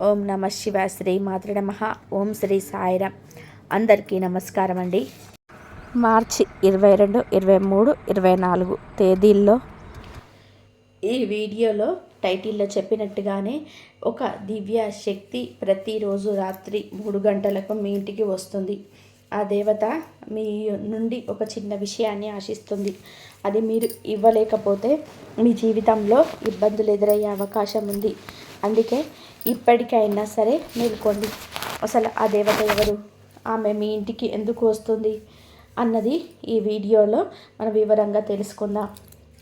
ఓం నమ శివ శ్రీ మాతృ నమః. ఓం శ్రీ సాయిరామ్. అందరికీ నమస్కారం అండి. మార్చి 22, 23, 24 తేదీల్లో ఈ వీడియోలో టైటిల్లో చెప్పినట్టుగానే ఒక దివ్య శక్తి ప్రతిరోజు రాత్రి 3 గంటలకు మీ ఇంటికి వస్తుంది. ఆ దేవత మీ నుండి ఒక చిన్న విషయాన్ని ఆశిస్తుంది. అది మీరు ఇవ్వలేకపోతే మీ జీవితంలో ఇబ్బందులు ఎదురయ్యే అవకాశం ఉంది. అందుకే ఇప్పటికైనా సరే మేల్కోండి. అసలు ఆ దేవత ఎవరు, ఆమె మీ ఇంటికి ఎందుకు వస్తుంది అన్నది ఈ వీడియోలో మనం వివరంగా తెలుసుకుందాం.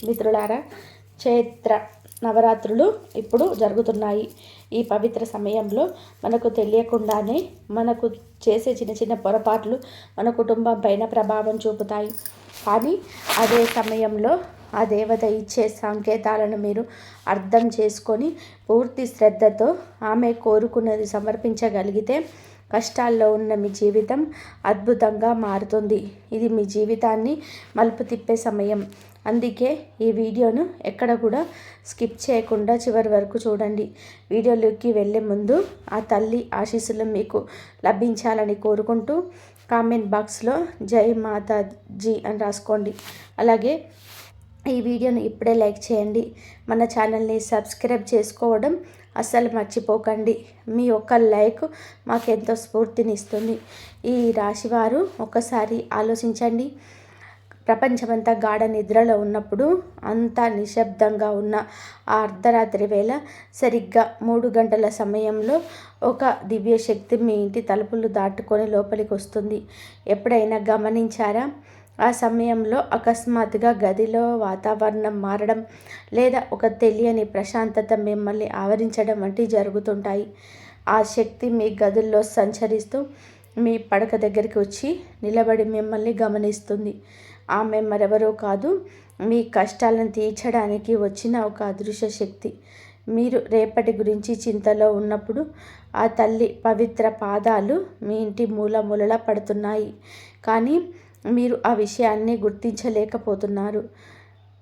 మిత్రులారా, చైత్ర నవరాత్రులు ఇప్పుడు జరుగుతున్నాయి. ఈ పవిత్ర సమయంలో మనకు తెలియకుండానే మనకు చేసే చిన్న చిన్న పొరపాట్లు మన కుటుంబం పైన ప్రభావం చూపుతాయి. కానీ అదే సమయంలో ఆ దేవత ఇచ్చే సంకేతాలను మీరు అర్థం చేసుకొని పూర్తి శ్రద్ధతో ఆమె కోరుకున్నది సమర్పించగలిగితే కష్టాల్లో ఉన్న మీ జీవితం అద్భుతంగా మారుతుంది. ఇది మీ జీవితాన్ని మలుపు తిప్పే సమయం. అందుకే ఈ వీడియోను ఎక్కడ కూడా స్కిప్ చేయకుండా చివరి వరకు చూడండి. వీడియోలోకి వెళ్ళే ముందు ఆ తల్లి ఆశీస్సులు మీకు లభించాలని కోరుకుంటూ కామెంట్ బాక్స్లో జై మాతాజీ అని రాసుకోండి. అలాగే ఈ వీడియోను ఇప్పుడే లైక్ చేయండి. మన ఛానల్ని సబ్స్క్రైబ్ చేసుకోవడం అస్సలు మర్చిపోకండి. మీ ఒక్క లైక్ మాకెంతో స్ఫూర్తినిస్తుంది. ఈ రాశివారు ఒక్కసారి ఆలోచించండి. ప్రపంచమంతా గాఢ నిద్రలో ఉన్నప్పుడు అంతా నిశ్శబ్దంగా ఉన్న ఆ అర్ధరాత్రి వేళ సరిగ్గా 3 గంటల సమయంలో ఒక దివ్య శక్తి మీ ఇంటి తలుపులు దాటుకొని లోపలికి వస్తుంది. ఎప్పుడైనా గమనించారా? ఆ సమయంలో అకస్మాత్తుగా గదిలో వాతావరణం మారడం లేదా ఒక తెలియని ప్రశాంతత మిమ్మల్ని ఆవరించడం వంటివి జరుగుతుంటాయి. ఆ శక్తి మీ గదుల్లో సంచరిస్తూ మీ పడక దగ్గరికి వచ్చి నిలబడి మిమ్మల్ని గమనిస్తుంది. ఆమె మరెవరో కాదు, మీ కష్టాలను తీర్చడానికి వచ్చిన ఒక అదృశ్య శక్తి. మీరు రేపటి గురించి చింతలో ఉన్నప్పుడు ఆ తల్లి పవిత్ర పాదాలు మీ ఇంటి మూలలా పడుతున్నాయి. కానీ మీరు ఆ విషయాన్ని గుర్తించలేకపోతున్నారు.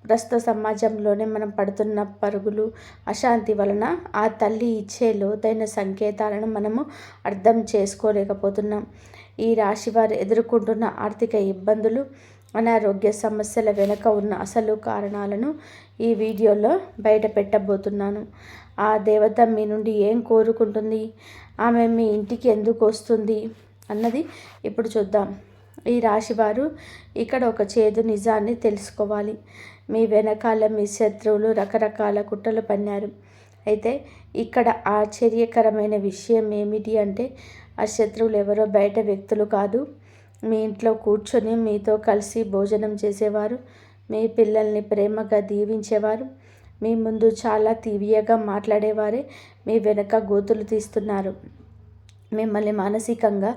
ప్రస్తుత సమాజంలోనే మనం పడుతున్న పరుగులు, అశాంతి వలన ఆ తల్లి ఇచ్చే లోతైన సంకేతాలను మనము అర్థం చేసుకోలేకపోతున్నాం. ఈ రాశి వారు ఎదుర్కొంటున్న ఆర్థిక ఇబ్బందులు, అనారోగ్య సమస్యల వెనుక ఉన్న అసలు కారణాలను ఈ వీడియోలో బయట పెట్టబోతున్నాను. ఆ దేవత మీ నుండి ఏం కోరుకుంటుంది, ఆమె మీ ఇంటికి ఎందుకు వస్తుంది అన్నది ఇప్పుడు చూద్దాం. ఈ రాశివారు ఇక్కడ ఒక చేదు నిజాన్ని తెలుసుకోవాలి. మీ వెనకాల మీ శత్రువులు రకరకాల కుట్రలు పన్నారు. అయితే ఇక్కడ ఆశ్చర్యకరమైన విషయం ఏమిటి అంటే ఆ శత్రువులు ఎవరో బయట వ్యక్తులు కాదు. మీ ఇంట్లో కూర్చొని మీతో కలిసి భోజనం చేసేవారు, మీ పిల్లల్ని ప్రేమగా దీవించేవారు, మీ ముందు చాలా తీవ్యంగా మాట్లాడేవారే మీ వెనక గోతులు తీస్తున్నారు. మిమ్మల్ని మానసికంగా,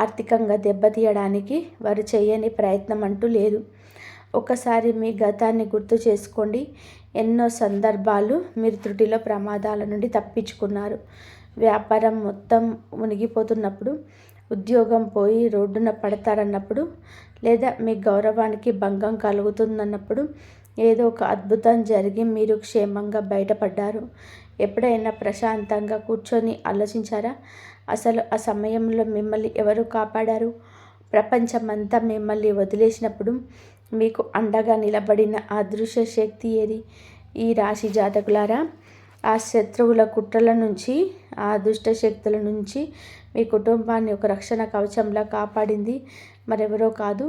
ఆర్థికంగా దెబ్బతీయడానికి వారు చేయని ప్రయత్నం అంటూ లేదు. ఒకసారి మీ గతాన్ని గుర్తు చేసుకోండి. ఎన్నో సందర్భాలు మీరు త్రుటిలో ప్రమాదాల నుండి తప్పించుకున్నారు. వ్యాపారం మొత్తం మునిగిపోతున్నప్పుడు, ఉద్యోగం పోయి రోడ్డున పడతారన్నప్పుడు, లేదా మీ గౌరవానికి భంగం కలుగుతుందన్నప్పుడు ఏదో ఒక అద్భుతం జరిగి మీరు క్షేమంగా బయటపడ్డారు. ఎప్పుడైనా ప్రశాంతంగా కూర్చొని ఆలోచించారా? అసలు ఆ సమయంలో మిమ్మల్ని ఎవరు కాపాడారు? ప్రపంచమంతా మిమ్మల్ని వదిలేసినప్పుడు మీకు అండగా నిలబడిన ఆ అదృశ్య శక్తి ఏది? ఈ రాశి జాతకులారా, ఆ శత్రువుల కుట్రల నుంచి, ఆ దుష్ట శక్తుల నుంచి మీ కుటుంబాన్ని ఒక రక్షణ కవచంలా కాపాడింది మరెవరో కాదు,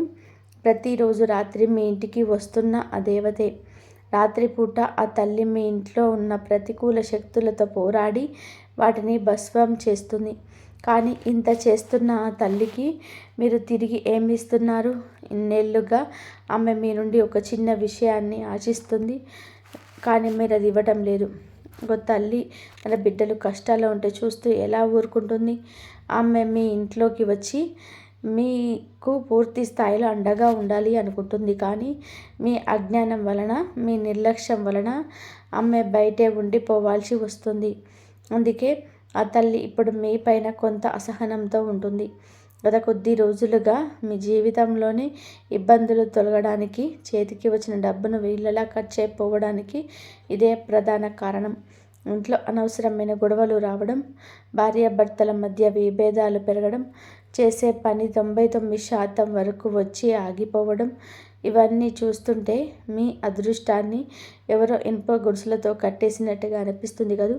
ప్రతిరోజు రాత్రి మీ ఇంటికి వస్తున్న ఆ దేవతే. రాత్రిపూట ఆ తల్లి మీ ఇంట్లో ఉన్న ప్రతికూల శక్తులతో పోరాడి వాటిని భస్మం చేస్తుంది. కానీ ఇంత చేస్తున్న ఆ తల్లికి మీరు తిరిగి ఏమి ఇస్తున్నారు? ఇన్నేళ్లుగా ఆమె మీ నుండి ఒక చిన్న విషయాన్ని ఆశిస్తుంది, కానీ మీరు అది ఇవ్వటం లేదు. ఒక తల్లి తన బిడ్డలు కష్టాల్లో ఉంటే చూస్తూ ఎలా ఊరుకుంటుంది? ఆమె మీ ఇంట్లోకి వచ్చి మీకు పూర్తి స్థాయిలో అండగా ఉండాలి అనుకుంటుంది. కానీ మీ అజ్ఞానం వలన, మీ నిర్లక్ష్యం వలన ఆమె బయటే ఉండిపోవాల్సి వస్తుంది. అందుకే ఆ తల్లి ఇప్పుడు మీ పైన కొంత అసహనంతో ఉంటుంది. గత కొద్ది రోజులుగా మీ జీవితంలోని ఇబ్బందులు తొలగడానికి, చేతికి వచ్చిన డబ్బును వీళ్ళలా ఖర్చు అయిపోవడానికి ఇదే ప్రధాన కారణం. ఇంట్లో అనవసరమైన గొడవలు రావడం, భార్యాభర్తల మధ్య విభేదాలు పెరగడం, చేసే పని 99% వరకు వచ్చి ఆగిపోవడం, ఇవన్నీ చూస్తుంటే మీ అదృష్టాన్ని ఎవరో ఇనుప గొలుసులతో కట్టేసినట్టుగా అనిపిస్తుంది కదూ.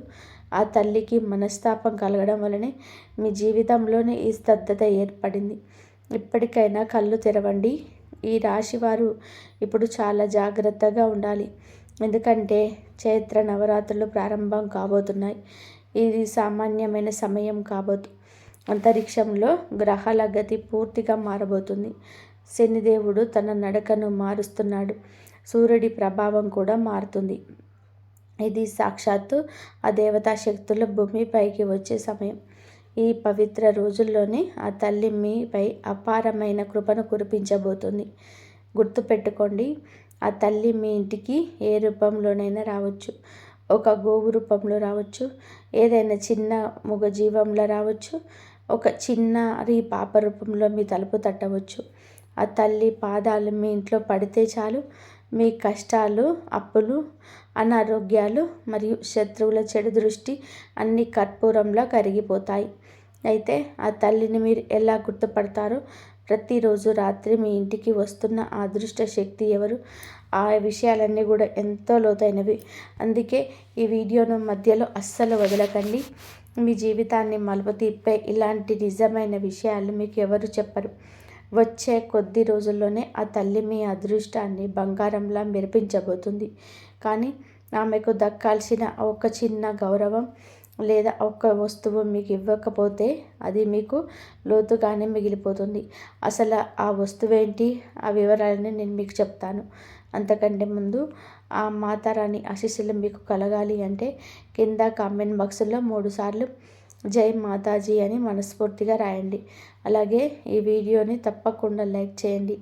ఆ తల్లికి మనస్తాపం కలగడం వలనే మీ జీవితంలోనే ఈ స్తబ్దత ఏర్పడింది. ఇప్పటికైనా కళ్ళు తెరవండి. ఈ రాశివారు ఇప్పుడు చాలా జాగ్రత్తగా ఉండాలి. ఎందుకంటే చైత్ర నవరాత్రులు ప్రారంభం కాబోతున్నాయి. ఇది సామాన్యమైన సమయం కాబోదు. అంతరిక్షంలో గ్రహాల గతి పూర్తిగా మారబోతుంది. శనిదేవుడు తన నడకను మారుస్తున్నాడు. సూర్యుడి ప్రభావం కూడా మారుతుంది. ఇది సాక్షాత్తు ఆ దేవతా శక్తులు భూమిపైకి వచ్చే సమయం. ఈ పవిత్ర రోజుల్లోనే ఆ తల్లి మీపై అపారమైన కృపను కురిపించబోతుంది. గుర్తుపెట్టుకోండి, ఆ తల్లి మీ ఇంటికి ఏ రూపంలోనైనా రావచ్చు. ఒక గోవు రూపంలో రావచ్చు, ఏదైనా చిన్న మూగజీవంలో రావచ్చు, ఒక చిన్నారి పాప రూపంలో మీ తలుపు తట్టవచ్చు. ఆ తల్లి పాదాలు మీ ఇంట్లో పడితే చాలు, మీ కష్టాలు, అప్పులు, అనారోగ్యాలు మరియు శత్రువుల చెడు దృష్టి అన్నీ కర్పూరంలా కరిగిపోతాయి. అయితే ఆ తల్లిని మీరు ఎలా గుర్తుపడతారో, ప్రతిరోజు రాత్రి మీ ఇంటికి వస్తున్న ఆ అదృష్ట శక్తి ఎవరు, ఆ విషయాలన్నీ కూడా ఎంతో లోతైనవి. అందుకే ఈ వీడియోను మధ్యలో అస్సలు వదలకండి. మీ జీవితాన్ని మలుపు తిప్పే ఇలాంటి నిజమైన విషయాలు మీకు ఎవరు చెప్పరు. వచ్చే కొద్ది రోజుల్లోనే ఆ తల్లి మీ అదృష్టాన్ని బంగారంలా మెరిపించబోతుంది. కానీ ఆమెకు దక్కాల్సిన ఒక చిన్న గౌరవం లేదా ఒక వస్తువు మీకు ఇవ్వకపోతే అది మీకు లోతుగానే మిగిలిపోతుంది. అసలు ఆ వస్తువేంటి, ఆ వివరాలని నేను మీకు చెప్తాను. అంతకంటే ముందు ఆ మాతారాణి ఆశీస్సులు మీకు కలగాలి అంటే కింద కామెంట్ బాక్స్లో 3 సార్లు జై మాతాజీ అని మనస్ఫూర్తిగా రాయండి. అలాగే ఈ వీడియోని తప్పకుండా లైక్ చేయండి.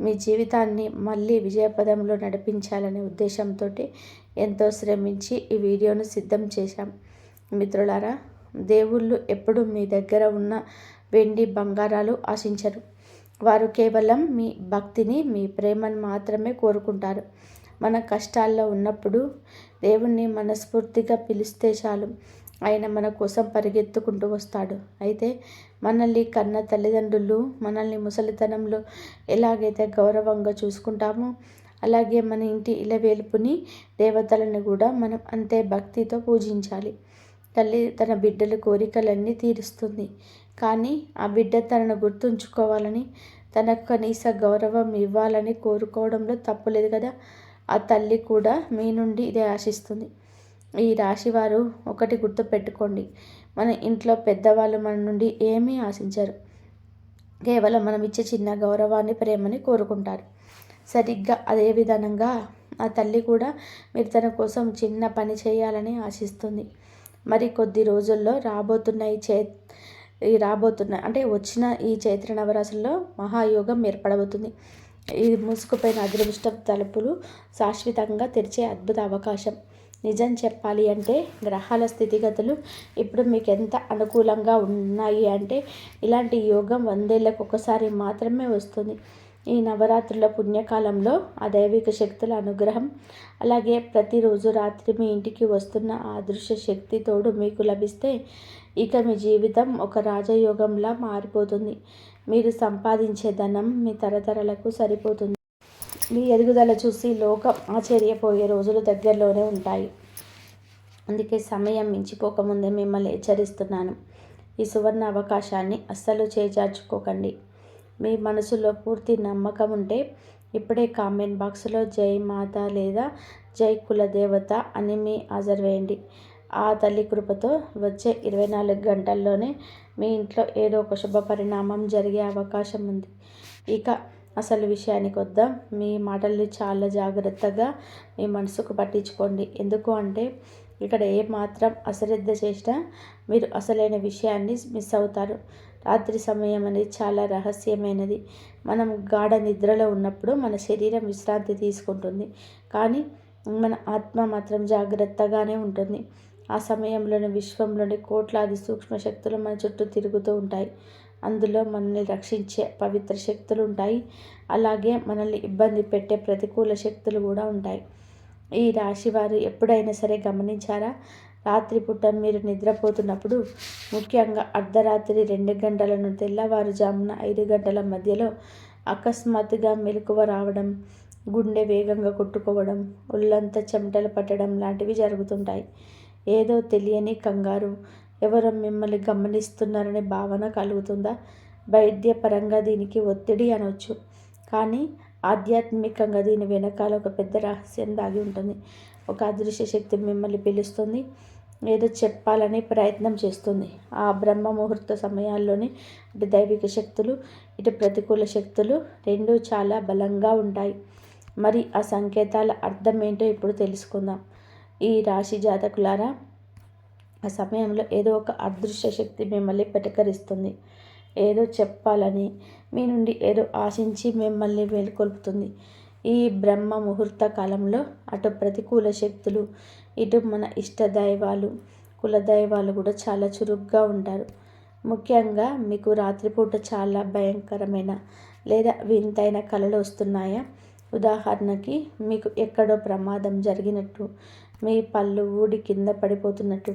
మీ జీవితాన్ని మళ్ళీ విజయపదంలో నడిపించాలనే ఉద్దేశంతో ఎంతో శ్రమించి ఈ వీడియోను సిద్ధం చేశాం. మిత్రులారా, దేవుళ్ళు ఎప్పుడు మీ దగ్గర ఉన్న వెండి బంగారాలు ఆశించరు. వారు కేవలం మీ భక్తిని, మీ ప్రేమను మాత్రమే కోరుకుంటారు. మన కష్టాల్లో ఉన్నప్పుడు దేవుణ్ణి మనస్ఫూర్తిగా పిలిస్తే చాలు, ఆయన మన కోసం పరిగెత్తుకుంటూ వస్తాడు. అయితే మనల్ని కన్న తల్లిదండ్రులు మనల్ని ముసలితనంలో ఎలాగైతే గౌరవంగా చూసుకుంటామో, అలాగే మన ఇంటి ఇలవేల్పుని, దేవతలను కూడా మనం అంతే భక్తితో పూజించాలి. తల్లి తన బిడ్డల కోరికలన్నీ తీరుస్తుంది. కానీ ఆ బిడ్డ తనను గుర్తుంచుకోవాలని, తనకు కనీస గౌరవం ఇవ్వాలని కోరుకోవడంలో తప్పులేదు కదా. ఆ తల్లి కూడా మీ నుండి ఇదే ఆశిస్తుంది. ఈ రాశివారు ఒకటి గుర్తుపెట్టుకోండి, మన ఇంట్లో పెద్దవాళ్ళు మన నుండి ఏమీ ఆశించరు. కేవలం మనం ఇచ్చే చిన్న గౌరవాన్ని, ప్రేమని కోరుకుంటారు. సరిగ్గా అదే విధంగా ఆ తల్లి కూడా మీరు తన కోసం చిన్న పని చేయాలని ఆశిస్తుంది. మరి కొద్ది రోజుల్లో వచ్చిన ఈ చైత్ర నవరాశుల్లో మహాయోగం ఏర్పడబోతుంది. ఈ మూసుకుపోయిన అదృష్ట తలుపులు శాశ్వతంగా తెరిచే అద్భుత అవకాశం. నిజం చెప్పాలి అంటే గ్రహాల స్థితిగతులు ఇప్పుడు మీకు ఎంత అనుకూలంగా ఉన్నాయి అంటే ఇలాంటి యోగం 100 ఏళ్ళకు ఒకసారి మాత్రమే వస్తుంది. ఈ నవరాత్రుల పుణ్యకాలంలో ఆ దైవిక శక్తుల అనుగ్రహం, అలాగే ప్రతిరోజు రాత్రి మీ ఇంటికి వస్తున్న ఆ అదృశ్య శక్తి తోడు మీకు లభిస్తే ఇక మీ జీవితం ఒక రాజయోగంలా మారిపోతుంది. మీరు సంపాదించే ధనం మీ తరతరాలకు సరిపోతుంది. మీ ఎదుగుదల చూసి లోకం ఆశ్చర్యపోయే రోజులు దగ్గరలోనే ఉంటాయి. అందుకే సమయం మించిపోకముందే మిమ్మల్ని హెచ్చరిస్తున్నాను. ఈ సువర్ణ అవకాశాన్ని అస్సలు చేజార్చుకోకండి. మీ మనసులో పూర్తి నమ్మకం ఉంటే ఇప్పుడే కామెంట్ బాక్స్లో జై మాత లేదా జై కులదేవత అని మీ హాజరు వేయండి. ఆ తల్లి కృపతో వచ్చే 24 గంటల్లోనే మీ ఇంట్లో ఏదో ఒక శుభ పరిణామం జరిగే అవకాశం ఉంది. ఇక అసలు విషయానికి వద్దాం. మీ మాటల్ని చాలా జాగ్రత్తగా మీ మనసుకు పట్టించుకోండి. ఎందుకు అంటే ఇక్కడ ఏ మాత్రం అశ్రద్ధ చేసినా మీరు అసలైన విషయాన్ని మిస్ అవుతారు. రాత్రి సమయం అనేది చాలా రహస్యమైనది. మనం గాఢ నిద్రలో ఉన్నప్పుడు మన శరీరం విశ్రాంతి తీసుకుంటుంది, కానీ మన ఆత్మ మాత్రం జాగ్రత్తగానే ఉంటుంది. ఆ సమయంలోని విశ్వంలోని కోట్లాది సూక్ష్మ శక్తులు మన చుట్టూ తిరుగుతూ ఉంటాయి. అందులో మనల్ని రక్షించే పవిత్ర శక్తులు ఉంటాయి, అలాగే మనల్ని ఇబ్బంది పెట్టే ప్రతికూల శక్తులు కూడా ఉంటాయి. ఈ రాశి వారు ఎప్పుడైనా సరే గమనించారా, రాత్రిపూట మీరు నిద్రపోతున్నప్పుడు, ముఖ్యంగా అర్ధరాత్రి 2 గంటల నుండి తెల్లవారుజామున 5 గంటల మధ్యలో అకస్మాత్తుగా మెలకువ రావడం, గుండె వేగంగా కొట్టుకోవడం, ఒళ్ళంతా చెమటలు పట్టడం లాంటివి జరుగుతుంటాయి. ఏదో తెలియని కంగారు, ఎవరో మిమ్మల్ని గమనిస్తున్నారనే భావన కలుగుతుందా? వైద్యపరంగా దీనికి ఒత్తిడి అనవచ్చు. కానీ ఆధ్యాత్మికంగా దీని వెనకాల ఒక పెద్ద రహస్యం దాగి ఉంటుంది. ఒక అదృశ్య శక్తి మిమ్మల్ని పిలుస్తుంది, ఏదో చెప్పాలని ప్రయత్నం చేస్తుంది. ఆ బ్రహ్మ ముహూర్త సమయాల్లోనే అటు దైవిక శక్తులు, ఇటు ప్రతికూల శక్తులు రెండూ చాలా బలంగా ఉంటాయి. మరి ఆ సంకేతాల అర్థం ఏంటో ఇప్పుడు తెలుసుకుందాం. ఈ రాశి జాతకులారా, ఆ సమయంలో ఏదో ఒక అదృశ్య శక్తి మిమ్మల్ని పెటకరిస్తుంది. ఏదో చెప్పాలని, మీ నుండి ఏదో ఆశించి మిమ్మల్ని మేల్కొల్పుతుంది. ఈ బ్రహ్మ ముహూర్త కాలంలో అటు ప్రతికూల శక్తులు, ఇటు మన ఇష్ట దైవాలు, కులదైవాలు కూడా చాలా చురుగ్గా ఉంటారు. ముఖ్యంగా మీకు రాత్రిపూట చాలా భయంకరమైన లేదా వింతైన కలలు వస్తున్నాయా? ఉదాహరణకి, మీకు ఎక్కడో ప్రమాదం జరిగినట్టు, మీ పళ్ళు ఊడి కింద పడిపోతున్నట్టు,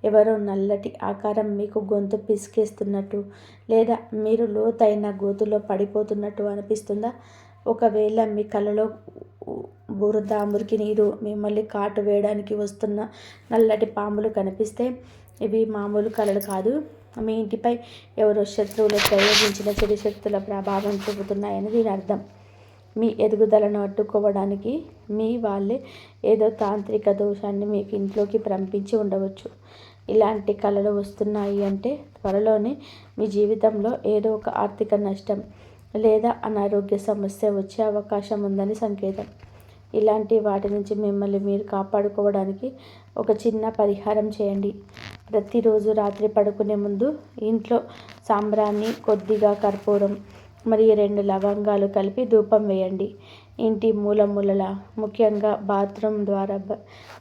ఎవరో నల్లటి ఆకారం మీకు గొంతు పిసికేస్తున్నట్టు, లేదా మీరు లోతైన గోతులో పడిపోతున్నట్టు అనిపిస్తుందా? ఒకవేళ మీ కలలో బురద, మురికి నీరు, మిమ్మల్ని కాటు వేయడానికి వస్తున్న నల్లటి పాములు కనిపిస్తే, ఇవి మామూలు కలలు కాదు. మీ ఇంటిపై ఎవరో శత్రువులు ప్రయోగించిన చెడు శక్తుల ప్రభావం చూపుతున్నాయని దీని అర్థం. మీ ఎదుగుదలను అడ్డుకోవడానికి మీ వాళ్ళే ఏదో తాంత్రిక దోషాన్ని మీకు ఇంట్లోకి పంపించి ఉండవచ్చు. ఇలాంటి కలలు వస్తున్నాయి అంటే త్వరలోనే మీ జీవితంలో ఏదో ఒక ఆర్థిక నష్టం లేదా అనారోగ్య సమస్య వచ్చే అవకాశం ఉందని సంకేతం. ఇలాంటి వాటి నుంచి మిమ్మల్ని మీరు కాపాడుకోవడానికి ఒక చిన్న పరిహారం చేయండి. ప్రతిరోజు రాత్రి పడుకునే ముందు ఇంట్లో సాంబ్రాణి, కొద్దిగా కర్పూరం మరియు 2 లవంగాలు కలిపి ధూపం వేయండి. ఇంటి మూలమూలల, ముఖ్యంగా బాత్రూమ్ ద్వారా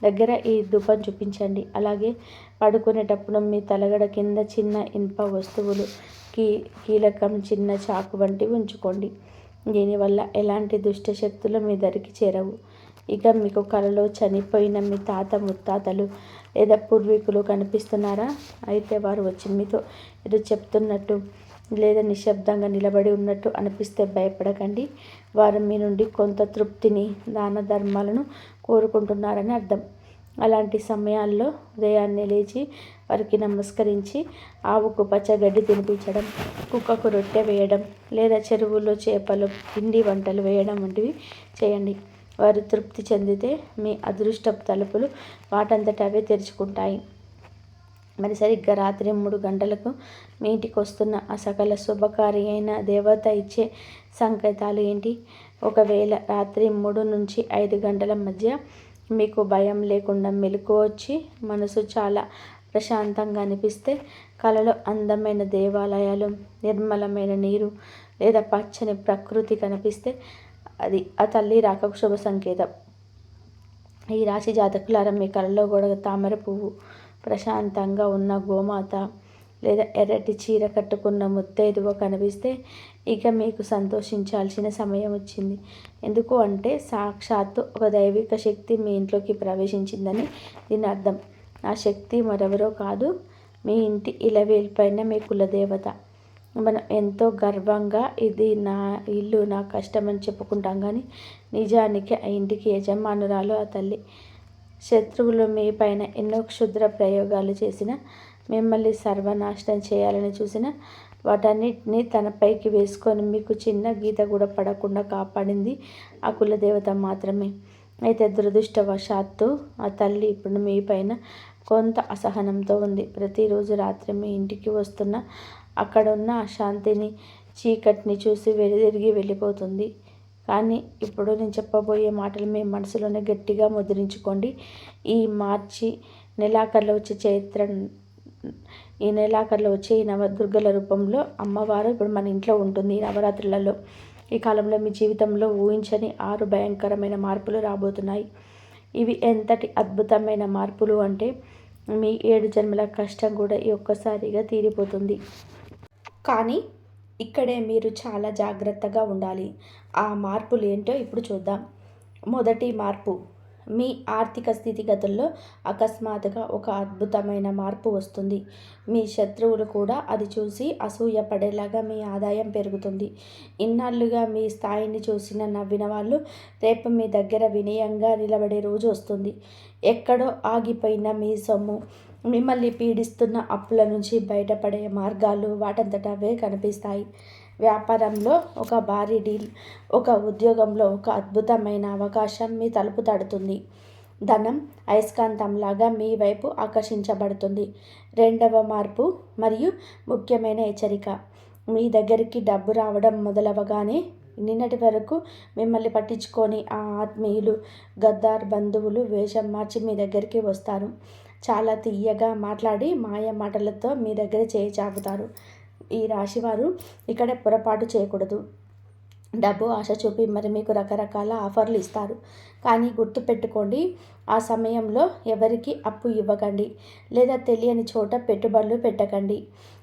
దగ్గర ఈ ధూపం చూపించండి. అలాగే పడుకునేటప్పుడు మీ తలగడ కింద చిన్న ఇనుప వస్తువులు, కీలకం, చిన్న చాకు వంటివి ఉంచుకోండి. దీనివల్ల ఎలాంటి దుష్ట శక్తులు మీ దరికి చేరవు. ఇక మీకు కలలో చనిపోయిన మీ తాత, ముత్తాతలు లేదా పూర్వీకులు కనిపిస్తున్నారా? అయితే వారు వచ్చి మీతో ఏదో చెప్తున్నట్టు లేదా నిశ్శబ్దంగా నిలబడి ఉన్నట్టు అనిపిస్తే భయపడకండి. వారు మీ నుండి కొంత తృప్తిని, దాన ధర్మాలను కోరుకుంటున్నారని అర్థం. అలాంటి సమయాల్లో ఉదయాన్నే లేచి వారికి నమస్కరించి ఆవుకు పచ్చగడ్డి తినిపించడం, కుక్కకు రొట్టె వేయడం లేదా చెరువుల్లో చేపలు, పిండి వంటలు వేయడం వంటివి చేయండి. వారు తృప్తి చెందితే మీ అదృష్టపు తలుపులు వాటంతట అవే తెరుచుకుంటాయి. మరి సరిగ్గా రాత్రి 3 గంటలకు మీ ఇంటికి వస్తున్న ఆ సకల శుభకారి అయిన దేవత ఇచ్చే సంకేతాలు ఏంటి? ఒకవేళ రాత్రి 3 నుంచి 5 గంటల మధ్య మీకు భయం లేకుండా మెలకువ వచ్చి మనసు చాలా ప్రశాంతంగా అనిపిస్తే, కలలో అందమైన దేవాలయాలు, నిర్మలమైన నీరు లేదా పచ్చని ప్రకృతి కనిపిస్తే, అది ఆ తల్లి రాకకు శుభ సంకేతం. ఈ రాశి జాతకులారా, మీ కలలో కూడా తామర పువ్వు, ప్రశాంతంగా ఉన్న గోమాత లేదా ఎర్రటి చీర కట్టుకున్న ముత్తైదువ కనిపిస్తే, ఇక మీకు సంతోషించాల్సిన సమయం వచ్చింది. ఎందుకు అంటే సాక్షాత్తు ఒక దైవిక శక్తి మీ ఇంట్లోకి ప్రవేశించిందని దీని అర్థం. ఆ శక్తి మరెవరో కాదు, మీ ఇంటి ఇలవేల్పైన మీ కులదేవత. మనం ఎంతో గర్వంగా ఇది నా ఇల్లు, నా కష్టం అని చెప్పుకుంటాం, కానీ నిజానికి ఆ ఇంటికి యజమానురాలు ఆ తల్లి. శత్రువులు మీ పైన ఎన్నో క్షుద్ర ప్రయోగాలు చేసిన, మిమ్మల్ని సర్వనాశనం చేయాలని చూసిన, వాటన్నిటినీ తనపైకి వేసుకొని మీకు చిన్న గీత కూడా పడకుండా కాపాడింది ఆ కులదేవత మాత్రమే. అయితే దురదృష్టవశాత్తు ఆ తల్లి ఇప్పుడు మీ పైన కొంత అసహనంతో ఉంది. ప్రతిరోజు రాత్రి మీ ఇంటికి వస్తున్న అక్కడున్న అశాంతిని, చీకటిని చూసి వెనుదిరిగి వెళ్ళిపోతుంది. కానీ ఇప్పుడు నేను చెప్పబోయే మాటలు మీ మనసులోనే గట్టిగా ముద్రించుకోండి. ఈ మార్చి నెలాఖరులో వచ్చే ఈ నెలాఖరులో వచ్చే ఈ నవదుర్గల రూపంలో అమ్మవారు ఇప్పుడు మన ఇంట్లో ఉంటుంది. ఈ నవరాత్రులలో ఈ కాలంలో మీ జీవితంలో ఊహించని 6 భయంకరమైన మార్పులు రాబోతున్నాయి. ఇవి ఎంతటి అద్భుతమైన మార్పులు అంటే, మీ 7 జన్మల కష్టం కూడా ఈ ఒక్కసారిగా తీరిపోతుంది. కానీ ఇక్కడే మీరు చాలా జాగ్రత్తగా ఉండాలి. ఆ మార్పులు ఏంటో ఇప్పుడు చూద్దాం. మొదటి మార్పు, మీ ఆర్థిక స్థితిగతుల్లో అకస్మాత్తుగా ఒక అద్భుతమైన మార్పు వస్తుంది. మీ శత్రువులు కూడా అది చూసి అసూయపడేలాగా మీ ఆదాయం పెరుగుతుంది. ఇన్నాళ్లుగా మీ స్థాయిని చూసిన నవ్విన వాళ్ళు రేపు మీ దగ్గర వినయంగా నిలబడే రోజు వస్తుంది. ఎక్కడో ఆగిపోయిన మీ సొమ్ము, మిమ్మల్ని పీడిస్తున్న అప్పుల నుంచి బయటపడే మార్గాలు వాటంతట అవే కనిపిస్తాయి. వ్యాపారంలో ఒక భారీ డీల్, ఒక ఉద్యోగంలో ఒక అద్భుతమైన అవకాశం మీ తలుపు తడుతుంది. ధనం అయస్కాంతంలాగా మీ వైపు ఆకర్షించబడుతుంది. రెండవ మార్పు మరియు ముఖ్యమైన హెచ్చరిక. మీ దగ్గరికి డబ్బు రావడం మొదలవగానే నిన్నటి వరకు మిమ్మల్ని పట్టించుకొని ఆ ఆత్మీయులు, గద్దార్ బంధువులు వేషం మార్చి మీ దగ్గరికి వస్తారు. చాలా తీయగా మాట్లాడి మాయ మాటలతో మీ దగ్గర చేయి చాపుతారు. ఈ రాశివారు ఇక్కడ పొరపాటు చేయకూడదు. డబ్బు ఆశ చూపి మరి మీకు రకరకాల ఆఫర్లు ఇస్తారు. కానీ గుర్తుపెట్టుకోండి, ఆ సమయంలో ఎవరికి అప్పు ఇవ్వకండి లేదా తెలియని చోట పెట్టుబడులు పెట్టకండి.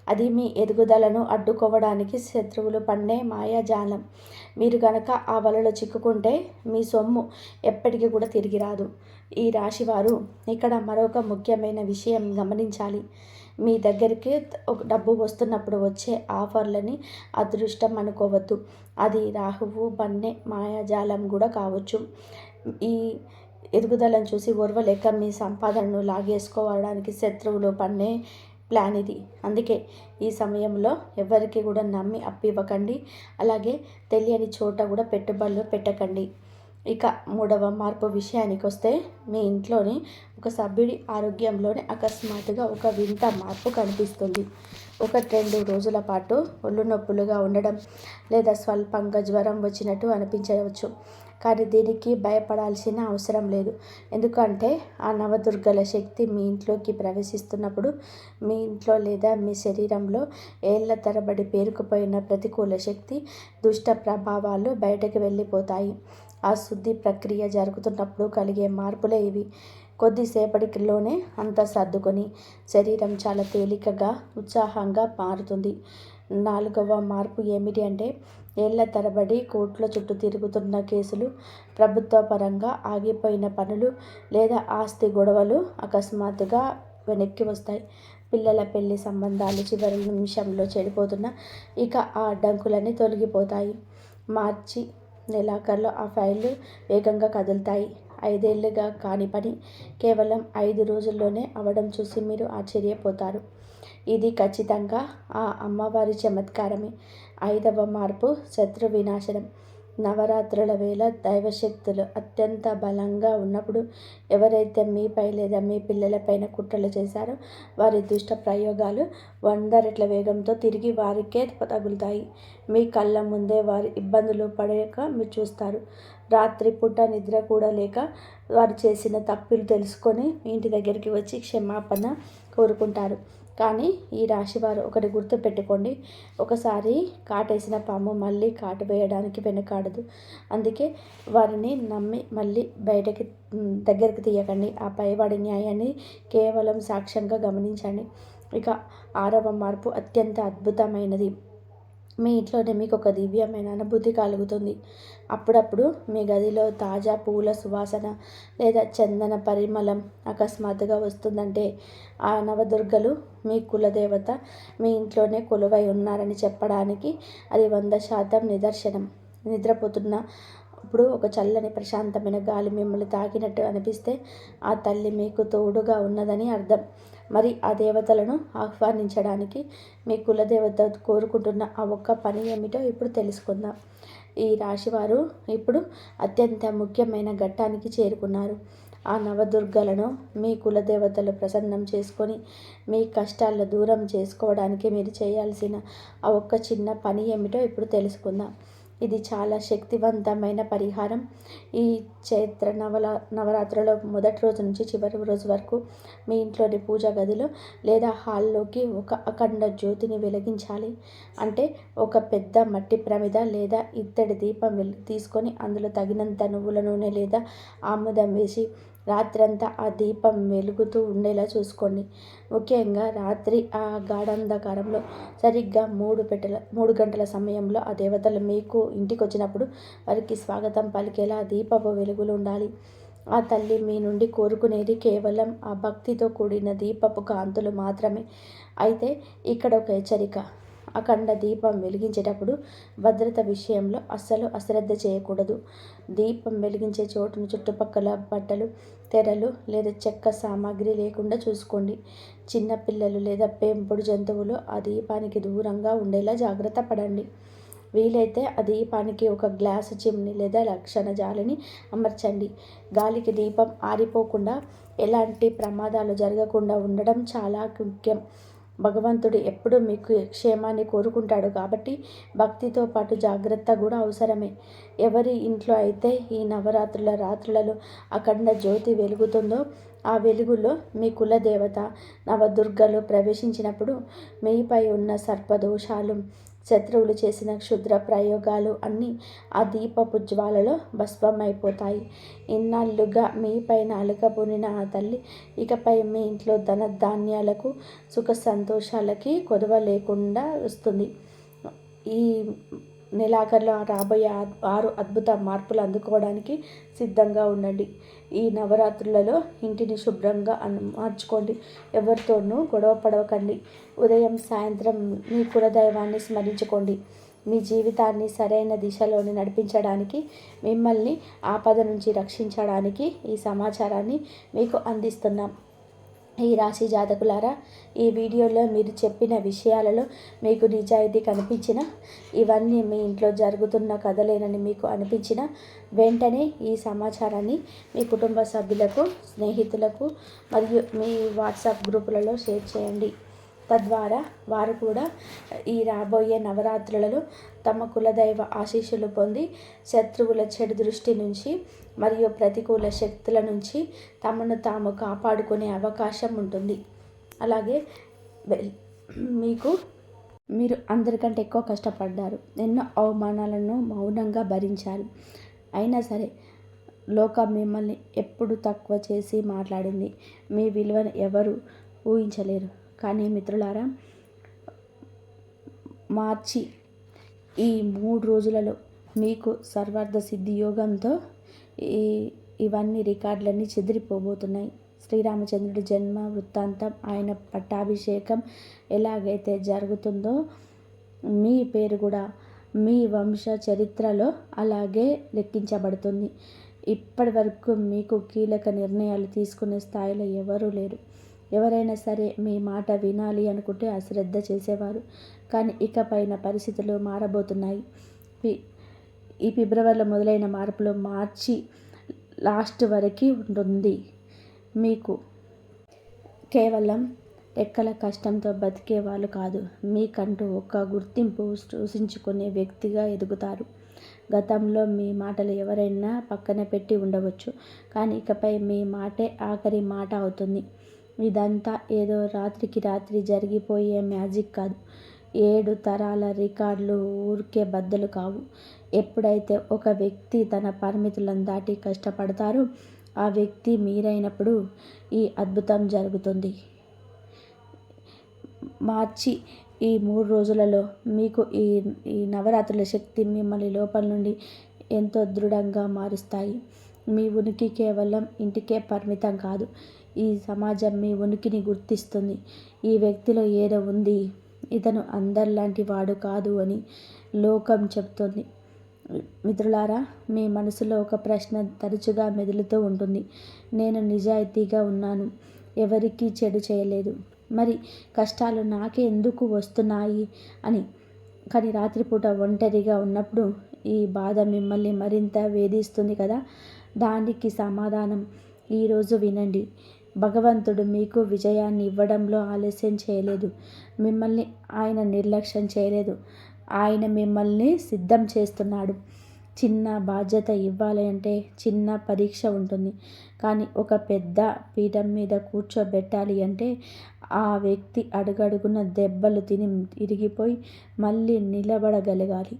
అది మీ ఎదుగుదలను అడ్డుకోవడానికి శత్రువులు పన్నే మాయాజాలం. మీరు కనుక ఆ వలలో చిక్కుకుంటే మీ సొమ్ము ఎప్పటికీ కూడా తిరిగి రాదు. ఈ రాశివారు ఇక్కడ మరొక ముఖ్యమైన విషయం గమనించాలి. మీ దగ్గరికి డబ్బు వస్తున్నప్పుడు వచ్చే ఆఫర్లని అదృష్టం అనుకోవద్దు. అది రాహువు పన్నే మాయాజాలం కూడా కావచ్చు. ఈ ఎదుగుదలను చూసి ఓర్వలేక మీ సంపాదనను లాగేసుకోవడానికి శత్రువులు పన్నే ప్లాన్ ఇది. అందుకే ఈ సమయంలో ఎవరికి కూడా నమ్మి అప్పివ్వకండి. అలాగే తెలియని చోట కూడా పెట్టుబడులు పెట్టకండి. ఇక మూడవ మార్పు విషయానికి వస్తే, మీ ఇంట్లోని ఒక సభ్యుడి ఆరోగ్యంలోనే అకస్మాత్తుగా ఒక వింత మార్పు కనిపిస్తుంది. 1-2 రోజుల పాటు ఒళ్ళు నొప్పులుగా ఉండడం లేదా స్వల్పంగా జ్వరం వచ్చినట్టు అనిపించవచ్చు. కానీ దీనికి భయపడాల్సిన అవసరం లేదు. ఎందుకంటే ఆ నవదుర్గల శక్తి మీ ఇంట్లోకి ప్రవేశిస్తున్నప్పుడు మీ ఇంట్లో లేదా మీ శరీరంలో ఏళ్ల తరబడి పేరుకుపోయిన ప్రతికూల శక్తి, దుష్ట ప్రభావాలు బయటకు వెళ్ళిపోతాయి. ఆ శుద్ధి ప్రక్రియ జరుగుతున్నప్పుడు కలిగే మార్పులే ఇవి. కొద్దిసేపటిలోనే అంతా సర్దుకొని శరీరం చాలా తేలికగా, ఉత్సాహంగా మారుతుంది. 4వ మార్పు ఏమిటి అంటే, ఏళ్ల తరబడి కోర్టుల చుట్టూ తిరుగుతున్న కేసులు, ప్రభుత్వ పరంగా ఆగిపోయిన పనులు లేదా ఆస్తి గొడవలు అకస్మాత్తుగా వెనక్కి వస్తాయి. పిల్లల పెళ్లి సంబంధాలు చివరి నిమిషంలో చెడిపోతున్న ఇక ఆ అడ్డంకులన్నీ తొలగిపోతాయి. మార్చి నెలాఖరులో ఆ ఫైళ్లు వేగంగా కదులుతాయి. 5 ఏళ్లుగా కాని పని కేవలం 5 రోజుల్లోనే అవడం చూసి మీరు ఆశ్చర్యపోతారు. ఇది ఖచ్చితంగా ఆ అమ్మవారి చమత్కారమే. 5వ మార్పు శత్రు వినాశనం. నవరాత్రుల వేళ దైవశక్తులు అత్యంత బలంగా ఉన్నప్పుడు ఎవరైతే మీపై లేదా మీ పిల్లలపైన కుట్రలు చేశారో వారి దుష్ట ప్రయోగాలు 100 రెట్ల వేగంతో తిరిగి వారికే తగులుతాయి. మీ కళ్ళ ముందే వారి ఇబ్బందులు పడక మీరు చూస్తారు. రాత్రిపూట నిద్ర కూడా లేక వారు చేసిన తప్పులు తెలుసుకొని మీ ఇంటి దగ్గరికి వచ్చి క్షమాపణ కోరుకుంటారు. కానీ ఈ రాశివారు ఒకటి గుర్తుపెట్టుకోండి, ఒకసారి కాటేసిన పాము మళ్ళీ కాటు వేయడానికి వెనుకాడదు. అందుకే వారిని నమ్మి మళ్ళీ దగ్గరికి తీయకండి. ఆ పైవాడి న్యాయాన్ని కేవలం సాక్ష్యంగా గమనించండి. ఇక 6వ మార్పు అత్యంత అద్భుతమైనది. మీ ఇంట్లోనే మీకు ఒక దివ్యమైన అనుభూతి కలుగుతుంది. అప్పుడప్పుడు మీ గదిలో తాజా పూల సువాసన లేదా చందన పరిమళం అకస్మాత్తుగా వస్తుందంటే ఆ నవదుర్గలు మీ కులదేవత మీ ఇంట్లోనే కొలువై ఉన్నారని చెప్పడానికి అది 100% నిదర్శనం. నిద్రపోతున్న ఇప్పుడు ఒక చల్లని ప్రశాంతమైన గాలి మిమ్మల్ని తాకినట్టు అనిపిస్తే ఆ తల్లి మీకు తోడుగా ఉన్నదని అర్థం. మరి ఆ దేవతలను ఆహ్వానించడానికి మీ కులదేవత కోరుకుంటున్న ఆ ఒక్క పని ఏమిటో ఇప్పుడు తెలుసుకుందాం. ఈ రాశివారు ఇప్పుడు అత్యంత ముఖ్యమైన ఘట్టానికి చేరుకున్నారు. ఆ నవదుర్గలను మీ కులదేవతలు ప్రసన్నం చేసుకొని మీ కష్టాలను దూరం చేసుకోవడానికి మీరు చేయాల్సిన ఆ ఒక్క చిన్న పని ఏమిటో ఇప్పుడు తెలుసుకుందాం. ఇది చాలా శక్తివంతమైన పరిహారం. ఈ చైత్ర నవరాత్రుల మొదటి రోజు నుంచి చివరి రోజు వరకు మీ ఇంట్లోని పూజా గదిలో లేదా హాల్లోకి ఒక అఖండ జ్యోతిని వెలిగించాలి. అంటే ఒక పెద్ద మట్టి ప్రమిద లేదా ఇత్తడి దీపం తీసుకొని అందులో తగినంత నువ్వుల నూనె లేదా ఆముదం వేసి రాత్రంతా ఆ దీపం వెలుగుతూ ఉండేలా చూసుకోండి. ముఖ్యంగా రాత్రి ఆ గాఢాంధకారంలో సరిగ్గా 3 గంటల సమయంలో ఆ దేవతలు మీకు ఇంటికి వచ్చినప్పుడు వారికి స్వాగతం పలికేలా దీపపు వెలుగులు ఉండాలి. ఆ తల్లి మీ నుండి కోరుకునేది కేవలం ఆ భక్తితో కూడిన దీపపు కాంతులు మాత్రమే. అయితే ఇక్కడ ఒక హెచ్చరిక: అఖండ దీపం వెలిగించేటప్పుడు భద్రత విషయంలో అస్సలు అశ్రద్ధ చేయకూడదు. దీపం వెలిగించే చోటును చుట్టుపక్కల బట్టలు, తెరలు లేదా చెక్క సామాగ్రి లేకుండా చూసుకోండి. చిన్నపిల్లలు లేదా పెంపుడు జంతువులు ఆ దీపానికి దూరంగా ఉండేలా జాగ్రత్త పడండి. వీలైతే ఆ దీపానికి ఒక గ్లాసు చిమ్ని లేదా లక్షణ జాలిని అమర్చండి. గాలికి దీపం ఆరిపోకుండా, ఎలాంటి ప్రమాదాలు జరగకుండా ఉండడం చాలా ముఖ్యం. భగవంతుడు ఎప్పుడూ మీకు క్షేమాన్ని కోరుకుంటాడు కాబట్టి భక్తితో పాటు జాగ్రత్త కూడా అవసరమే. ఎవరి ఇంట్లో అయితే ఈ నవరాత్రుల రాత్రులలో అఖండ జ్యోతి వెలుగుతుందో ఆ వెలుగులో మీ కులదేవత నవదుర్గలు ప్రవేశించినప్పుడు మీపై ఉన్న సర్పదోషాలు, శత్రువులు చేసిన క్షుద్ర ప్రయోగాలు అన్నీ ఆ దీపపు జ్వాలలో భస్మమైపోతాయి. ఇన్నాళ్ళుగా మీపైన అలకబూనిన ఆ తల్లి ఇకపై మీ ఇంట్లో ధనధాన్యాలకు, సుఖ సంతోషాలకి కొదవ లేకుండా వస్తుంది. ఈ నెలాఖరులో రాబోయే 6 అద్భుత మార్పులు అందుకోవడానికి సిద్ధంగా ఉండండి. ఈ నవరాత్రులలో ఇంటిని శుభ్రంగా మార్చుకోండి. ఎవరితోనూ గొడవ పడవకండి. ఉదయం సాయంత్రం మీ కులదైవాన్ని స్మరించుకోండి. మీ జీవితాన్ని సరైన దిశలోని నడిపించడానికి, మిమ్మల్ని ఆపద నుంచి రక్షించడానికి ఈ సమాచారాన్ని మీకు అందిస్తున్నాం. ఈ రాశి జాతకులారా, ఈ వీడియోలో మీరు చెప్పిన విషయాలలో మీకు నిజాయితీ కనిపించిన, ఇవన్నీ మీ ఇంట్లో జరుగుతున్న కథలేనని మీకు అనిపించిన వెంటనే ఈ సమాచారాన్ని మీ కుటుంబ సభ్యులకు, స్నేహితులకు మరియు మీ వాట్సాప్ గ్రూపులలో షేర్ చేయండి. తద్వారా వారు కూడా ఈ రాబోయే నవరాత్రులలో తమ కులదైవ ఆశీస్సులు పొంది శత్రువుల చెడు దృష్టి నుంచి మరియు ప్రతికూల శక్తుల నుంచి తమను తాము కాపాడుకునే అవకాశం ఉంటుంది. అలాగే మీరు అందరికంటే ఎక్కువ కష్టపడ్డారు. ఎన్నో అవమానాలను మౌనంగా భరించారు. అయినా సరే లోకం మిమ్మల్ని ఎప్పుడు తక్కువ చేసి మాట్లాడింది. మీ విలువను ఎవరు ఊహించలేరు. కానీ మిత్రులారా, మార్చి ఈ 3 రోజులలో మీకు సర్వార్థ సిద్ధి యోగంతో ఇవన్నీ రికార్డులన్నీ చెదిరిపోబోతున్నాయి. శ్రీరామచంద్రుడి జన్మ వృత్తాంతం, ఆయన పట్టాభిషేకం ఎలాగైతే జరుగుతుందో మీ పేరు కూడా మీ వంశ చరిత్రలో అలాగే లెక్కించబడుతుంది. ఇప్పటి వరకు మీకు కీలక నిర్ణయాలు తీసుకునే స్థాయిలో ఎవరూ లేరు. ఎవరైనా సరే మీ మాట వినాలి అనుకుంటే అశ్రద్ధ చేసేవారు. కానీ ఇకపైన పరిస్థితులు మారబోతున్నాయి. ఈ ఫిబ్రవరిలో మొదలైన మార్పులు మార్చి లాస్ట్ వరకు ఉంటుంది. మీకు కేవలం రెక్కల కష్టంతో బతికే వాళ్ళు కాదు, మీకంటూ ఒక గుర్తింపు సృష్టించుకునే వ్యక్తిగా ఎదుగుతారు. గతంలో మీ మాటలు ఎవరైనా పక్కన పెట్టి ఉండవచ్చు, కానీ ఇకపై మీ మాటే ఆఖరి మాట అవుతుంది. ఇదంతా ఏదో రాత్రికి రాత్రి జరిగిపోయే మ్యాజిక్ కాదు. 7 తరాల రికార్డులు ఊరికే బద్దలు కావు. ఎప్పుడైతే ఒక వ్యక్తి తన పరిమితులను దాటి కష్టపడతారో ఆ వ్యక్తి మీరైనప్పుడు ఈ అద్భుతం జరుగుతుంది. మార్చి ఈ 3 రోజులలో మీకు ఈ నవరాత్రుల శక్తి మిమ్మల్ని లోపల నుండి ఎంతో దృఢంగా మారుస్తాయి. మీ ఉనికి కేవలం ఇంటికే పరిమితం కాదు. ఈ సమాజం మీ ఉనికిని గుర్తిస్తుంది. ఈ వ్యక్తిలో ఏదో ఉంది, ఇతను అందరిలాంటి వాడు కాదు అని లోకం చెబుతుంది. మిత్రులారా, మీ మనసులో ఒక ప్రశ్న తరచుగా మెదులుతూ ఉంటుంది. నేను నిజాయితీగా ఉన్నాను, ఎవరికీ చెడు చేయలేదు, మరి కష్టాలు నాకే ఎందుకు వస్తున్నాయి అని. కానీ రాత్రిపూట ఒంటరిగా ఉన్నప్పుడు ఈ బాధ మిమ్మల్ని మరింత వేధిస్తుంది కదా. దానికి సమాధానం ఈరోజు వినండి. భగవంతుడు మీకు విజయాన్ని ఇవ్వడంలో ఆలస్యం చేయలేదు. మిమ్మల్ని ఆయన నిర్లక్ష్యం చేయలేదు. ఆయన మిమ్మల్ని సిద్ధం చేస్తున్నాడు. చిన్న బాధ్యత ఇవ్వాలి అంటే చిన్న పరీక్ష ఉంటుంది. కానీ ఒక పెద్ద పీఠం మీద కూర్చోబెట్టాలి అంటే ఆ వ్యక్తి అడుగడుగున దెబ్బలు తిని ఇరిగిపోయి మళ్ళీ నిలబడగలగాలి.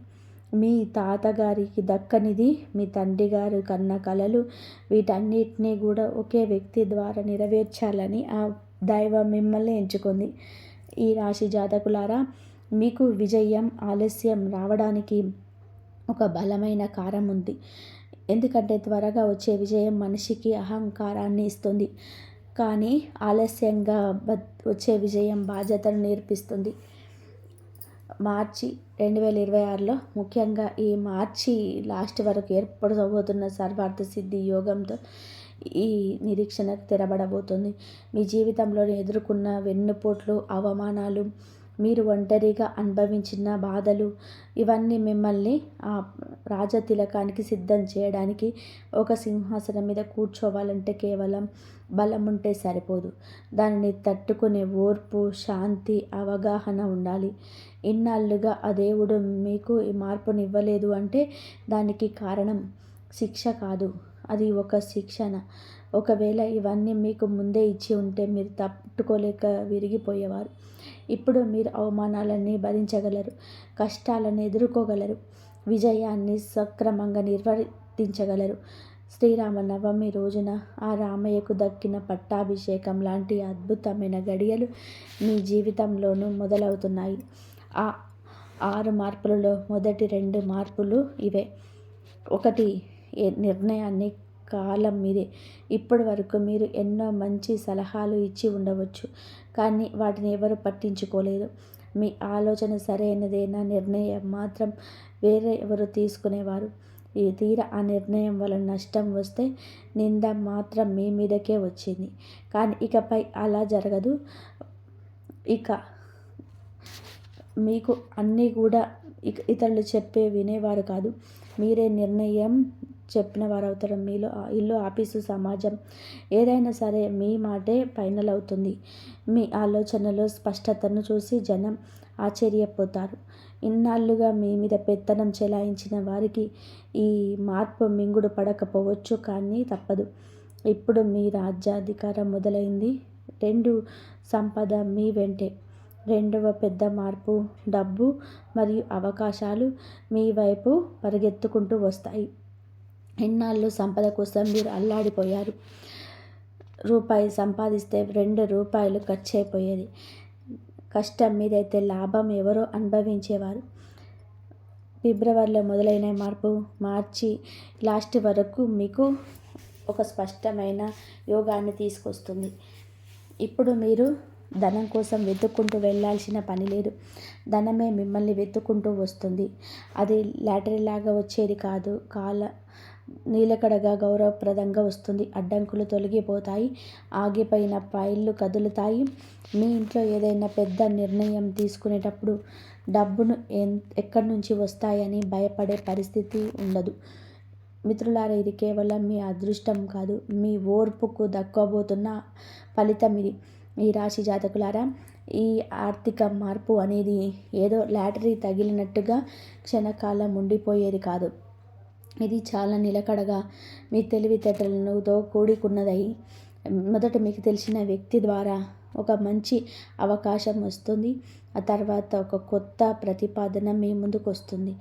మీ తాతగారికి దక్కనిది, మీ తండ్రి గారు కన్న కలలు, వీటన్నిటినీ కూడా ఒకే వ్యక్తి ద్వారా నెరవేర్చాలని ఆ దైవం మిమ్మల్ని ఎంచుకుంది. ఈ రాశి జాతకులారా, మీకు విజయం ఆలస్యం రావడానికి ఒక బలమైన కారణం ఉంది. ఎందుకంటే త్వరగా వచ్చే విజయం మనిషికి అహంకారాన్ని ఇస్తుంది, కానీ ఆలస్యంగా వచ్చే విజయం బాధ్యతను నేర్పిస్తుంది. మార్చి 2026లో ముఖ్యంగా ఈ మార్చి లాస్ట్ వరకు ఏర్పడబోతున్న సర్వార్థ సిద్ధి యోగంతో ఈ నిరీక్షణ తెరబడబోతుంది. మీ జీవితంలో ఎదుర్కొన్న వెన్నుపోట్లు, అవమానాలు, మీరు ఒంటరిగా అనుభవించిన బాధలు, ఇవన్నీ మిమ్మల్ని ఆ రాజతిలకానికి సిద్ధం చేయడానికి. ఒక సింహాసనం మీద కూర్చోవాలంటే కేవలం బలం ఉంటే సరిపోదు, దానిని తట్టుకునే ఓర్పు, శాంతి, అవగాహన ఉండాలి. ఇన్నాళ్ళుగా ఆ దేవుడు మీకు ఈ మార్పుని ఇవ్వలేదు అంటే దానికి కారణం శిక్ష కాదు, అది ఒక శిక్షణ. ఒకవేళ ఇవన్నీ మీకు ముందే ఇచ్చి ఉంటే మీరు తట్టుకోలేక విరిగిపోయేవారు. ఇప్పుడు మీరు అవమానాలన్నీ భరించగలరు, కష్టాలను ఎదుర్కోగలరు, విజయాన్ని సక్రమంగా నిర్వర్తించగలరు. శ్రీరామనవమి రోజున ఆ రామయ్యకు దక్కిన పట్టాభిషేకం లాంటి అద్భుతమైన గడియలు మీ జీవితంలోనూ మొదలవుతున్నాయి. ఆ 6 మార్పులలో మొదటి 2 మార్పులు ఇవే. 1, నిర్ణయాన్ని కాలం మీదే. ఇప్పటి వరకు మీరు ఎన్నో మంచి సలహాలు ఇచ్చి ఉండవచ్చు, కానీ వాటిని ఎవరు పట్టించుకోలేదు. మీ ఆలోచన సరైనదేనా, నిర్ణయం మాత్రం వేరే ఎవరు తీసుకునేవారు. ఈ తీరా ఆ నిర్ణయం వల్ల నష్టం వస్తే నింద మాత్రం మీ మీదకే వచ్చింది. కానీ ఇకపై అలా జరగదు. ఇక మీకు అన్నీ కూడా ఇతరులు చెప్పే వినేవారు కాదు, మీరే నిర్ణయం చెప్పిన వారు అవుతారు. మీలో ఇల్లు, ఆఫీసు, సమాజం ఏదైనా సరే మీ మాటే ఫైనల్ అవుతుంది. మీ ఆలోచనలో స్పష్టతను చూసి జనం ఆశ్చర్యపోతారు. ఇన్నాళ్ళుగా మీ మీద పెత్తనం చెలాయించిన వారికి ఈ మార్పు మింగుడు పడకపోవచ్చు, కానీ తప్పదు. ఇప్పుడు మీ రాజ్యాధికారం మొదలైంది. 2, సంపద మీ వెంటే. 2వ పెద్ద మార్పు, డబ్బు మరియు అవకాశాలు మీ వైపు పరిగెత్తుకుంటూ వస్తాయి. ఇన్నాళ్ళు సంపద కోసం మీరు అల్లాడిపోయారు. రూపాయి సంపాదిస్తే 2 రూపాయలు ఖర్చు అయిపోయేది. కష్టం మీదైతే లాభం ఎవరో అనుభవించేవారు. ఫిబ్రవరిలో మొదలైన మార్పు మార్చి లాస్ట్ వరకు మీకు ఒక స్పష్టమైన యోగాన్ని తీసుకొస్తుంది. ఇప్పుడు మీరు ధనం కోసం వెతుక్కుంటూ వెళ్ళాల్సిన పని లేదు, ధనమే మిమ్మల్ని వెతుక్కుంటూ వస్తుంది. అది లాటరీలాగా వచ్చేది కాదు, నీలకడగా గౌరవప్రదంగా వస్తుంది. అడ్డంకులు తొలగిపోతాయి, ఆగిపోయిన ఫైళ్ళు కదులుతాయి. మీ ఇంట్లో ఏదైనా పెద్ద నిర్ణయం తీసుకునేటప్పుడు డబ్బును ఎక్కడి నుంచి వస్తాయని భయపడే పరిస్థితి ఉండదు. మిత్రులారా, ఇది కేవలం మీ అదృష్టం కాదు, మీ ఓర్పుకు దక్కబోతున్న ఫలితం ఇది. ఈ రాశి జాతకులారా, ఈ ఆర్థిక మార్పు అనేది ఏదో లాటరీ తగిలినట్టుగా క్షణకాలం ఉండిపోయేది కాదు. ఇది చాలా నిలకడగా మీ తెలివితేటలతో కూడుకున్నదై మొదట మీకు తెలిసిన వ్యక్తి ద్వారా ఒక మంచి అవకాశం వస్తుంది. ఆ తర్వాత ఒక కొత్త ప్రతిపాదన మీ ముందుకు వస్తుంది.